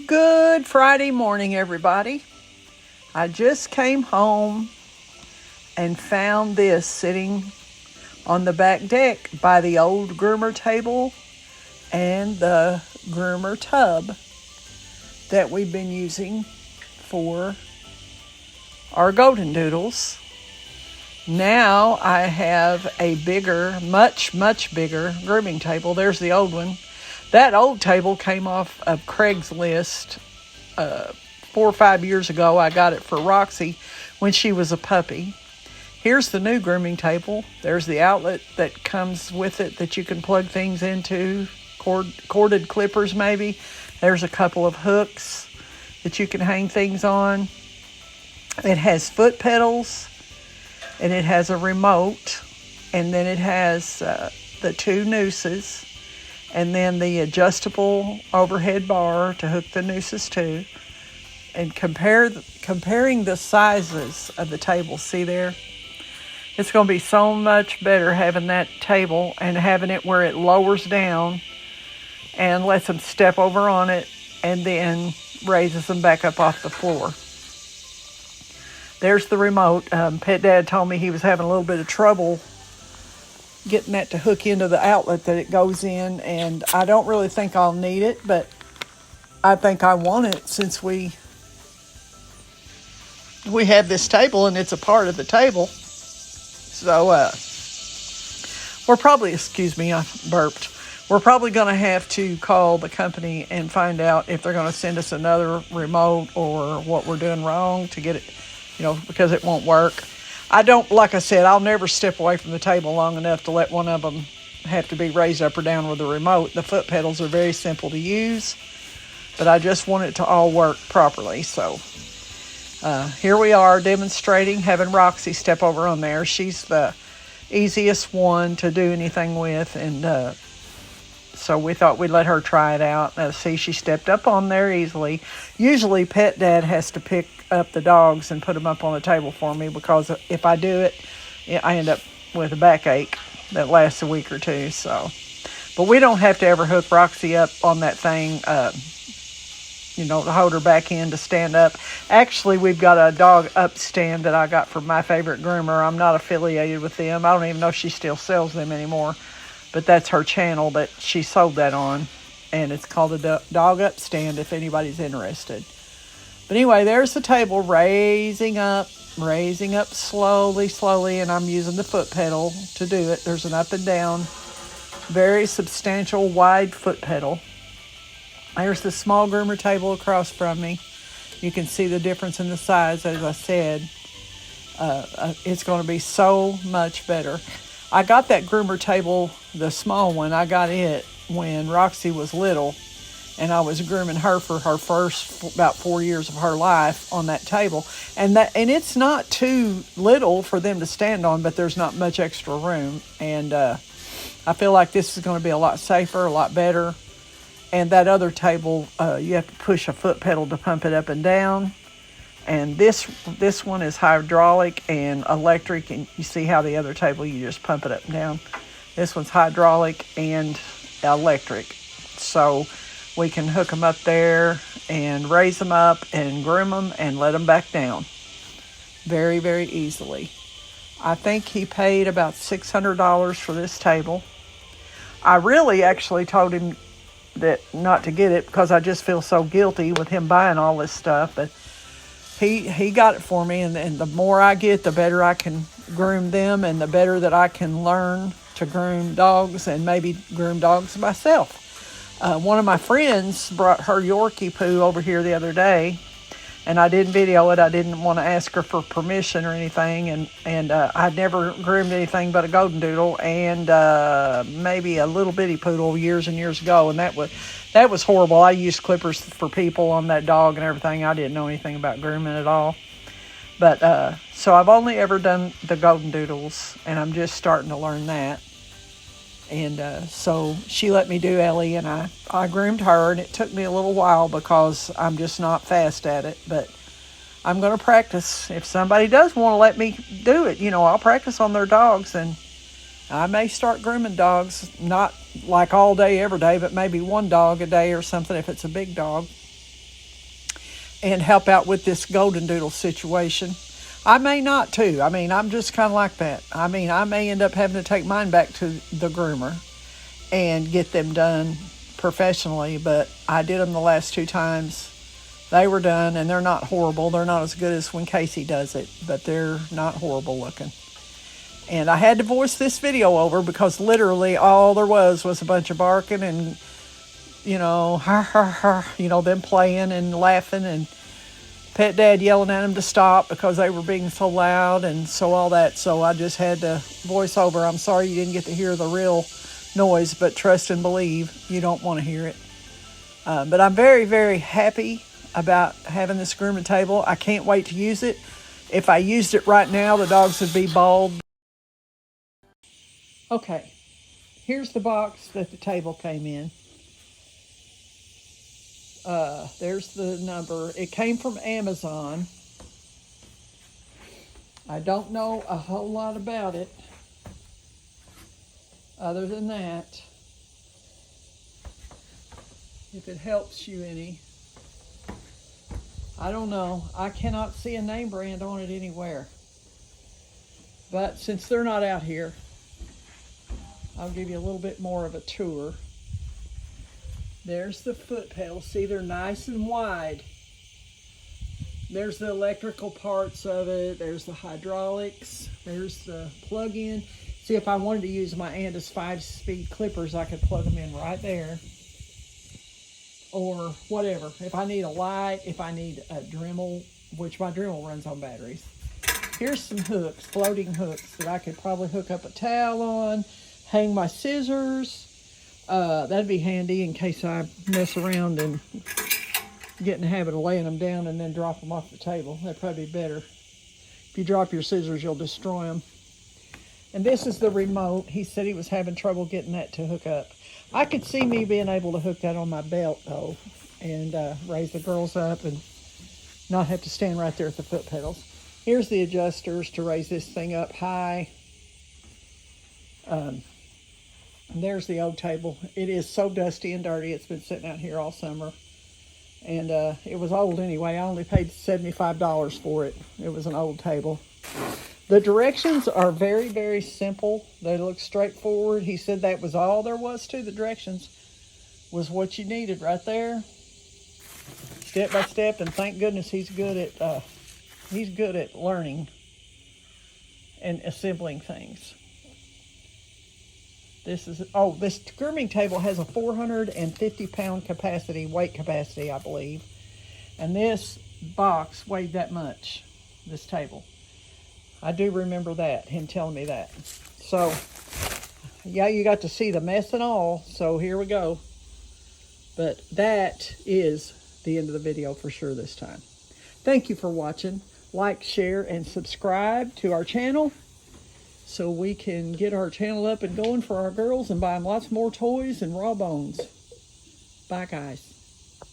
Good Friday morning, everybody. I just came home and found this sitting on the back deck by the old groomer table and the groomer tub that we've been using for our golden doodles. Now I have a bigger, much bigger grooming table. There's the old one. That old table came off of Craigslist 4 or 5 years ago. I got it for Roxy when she was a puppy. Here's the new grooming table. There's the outlet that comes with it that you can plug things into, corded clippers maybe. There's a couple of hooks that you can hang things on. It has foot pedals, and it has a remote, and then it has the two nooses, and then the adjustable overhead bar to hook the nooses to. And comparing the sizes of the table, see there? It's going to be so much better having that table and having it where it lowers down and lets them step over on it and then raises them back up off the floor. There's the remote. Pet Dad told me he was having a little bit of trouble getting that to hook into the outlet that it goes in, and I don't really think I'll need it, but I think I want it since we have this table and it's a part of the table. So we're probably, excuse me, I burped. We're probably going to have to call the company and find out if they're going to send us another remote or what we're doing wrong to get it, because it won't work. Like I said, I'll never step away from the table long enough to let one of them have to be raised up or down with the remote. The foot pedals are very simple to use, but I just want it to all work properly. So here we are demonstrating, having Roxy step over on there. She's the easiest one to do anything with, and so we thought we'd let her try it out. See, she stepped up on there easily. Usually Pet Dad has to pick up the dogs and put them up on the table for me, because if I do it, I end up with a backache that lasts a week or two. So, but we don't have to ever hook Roxy up on that thing, to hold her back in to stand up. Actually, we've got a dog up stand that I got from My Favorite Groomer. I'm not affiliated with them. I don't even know if she still sells them anymore, but that's her channel that she sold that on, and it's called a dog up stand if anybody's interested. But anyway, there's the table raising up slowly, and I'm using the foot pedal to do it. There's an up and down, very substantial, wide foot pedal. There's the small groomer table across from me. You can see the difference in the size, as I said. It's going to be so much better. I got that groomer table, the small one, I got it when Roxy was little, and I was grooming her for her first about 4 years of her life on that table. And it's not too little for them to stand on, but there's not much extra room. And I feel like this is going to be a lot safer, a lot better. And that other table, you have to push a foot pedal to pump it up and down. And this one is hydraulic and electric. And you see how the other table, you just pump it up and down. This one's hydraulic and electric. So we can hook them up there and raise them up and groom them and let them back down very, very easily. I think he paid about $600 for this table. I really actually told him that not to get it because I just feel so guilty with him buying all this stuff, but he got it for me, and the more I get, the better I can groom them, and the better that I can learn to groom dogs and maybe groom dogs myself. One of my friends brought her Yorkie poo over here the other day, and I didn't video it. I didn't want to ask her for permission or anything, and I'd never groomed anything but a golden doodle and maybe a little bitty poodle years and years ago, and that was horrible. I used clippers for people on that dog and everything. I didn't know anything about grooming at all. But so I've only ever done the golden doodles, and I'm just starting to learn that. And so she let me do Ellie, and I groomed her, and it took me a little while because I'm just not fast at it. But I'm going to practice. If somebody does want to let me do it, I'll practice on their dogs, and I may start grooming dogs, not like all day, every day, but maybe one dog a day or something if it's a big dog. and help out with this golden doodle situation. I may not too. I mean, I'm just kind of like that. I mean, I may end up having to take mine back to the groomer and get them done professionally, but I did them the last 2 times. They were done, and they're not horrible. They're not as good as when Casey does it, but they're not horrible looking. And I had to voice this video over because literally all there was a bunch of barking and, you know, them playing and laughing, and Pet Dad yelling at them to stop because they were being so loud and so all that. So I just had to voice over. I'm sorry you didn't get to hear the real noise, but trust and believe you don't want to hear it. But I'm very, very happy about having this grooming table. I can't wait to use it. If I used it right now, the dogs would be bald. Okay, here's the box that the table came in. There's the number. It came from Amazon. I don't know a whole lot about it other than that, if it helps you any. I don't know. I cannot see a name brand on it anywhere. But since they're not out here, I'll give you a little bit more of a tour. There's the foot pedals. See, they're nice and wide. There's the electrical parts of it. There's the hydraulics. There's the plug-in. See, if I wanted to use my Andis 5-speed clippers, I could plug them in right there. Or whatever. If I need a light, if I need a Dremel, which my Dremel runs on batteries. Here's some hooks, floating hooks that I could probably hook up a towel on, hang my scissors. That'd be handy in case I mess around and get in the habit of laying them down and then drop them off the table. That'd probably be better. If you drop your scissors, you'll destroy them. And this is the remote. He said he was having trouble getting that to hook up. I could see me being able to hook that on my belt, though, and raise the girls up and not have to stand right there at the foot pedals. Here's the adjusters to raise this thing up high. There's the old table. It is so dusty and dirty. It's been sitting out here all summer. And it was old anyway. I only paid $75 for it. It was an old table. The directions are very, very simple. They look straightforward. He said that was all there was to the directions, was what you needed right there, step by step. And thank goodness he's good at learning and assembling things. This grooming table has a 450-pound capacity, weight capacity, I believe. And this box weighed that much, this table. I do remember that, him telling me that. So, yeah, you got to see the mess and all. So here we go. But that is the end of the video for sure this time. Thank you for watching. Like, share, and subscribe to our channel so we can get our channel up and going for our girls and buy them lots more toys and raw bones. Bye, guys.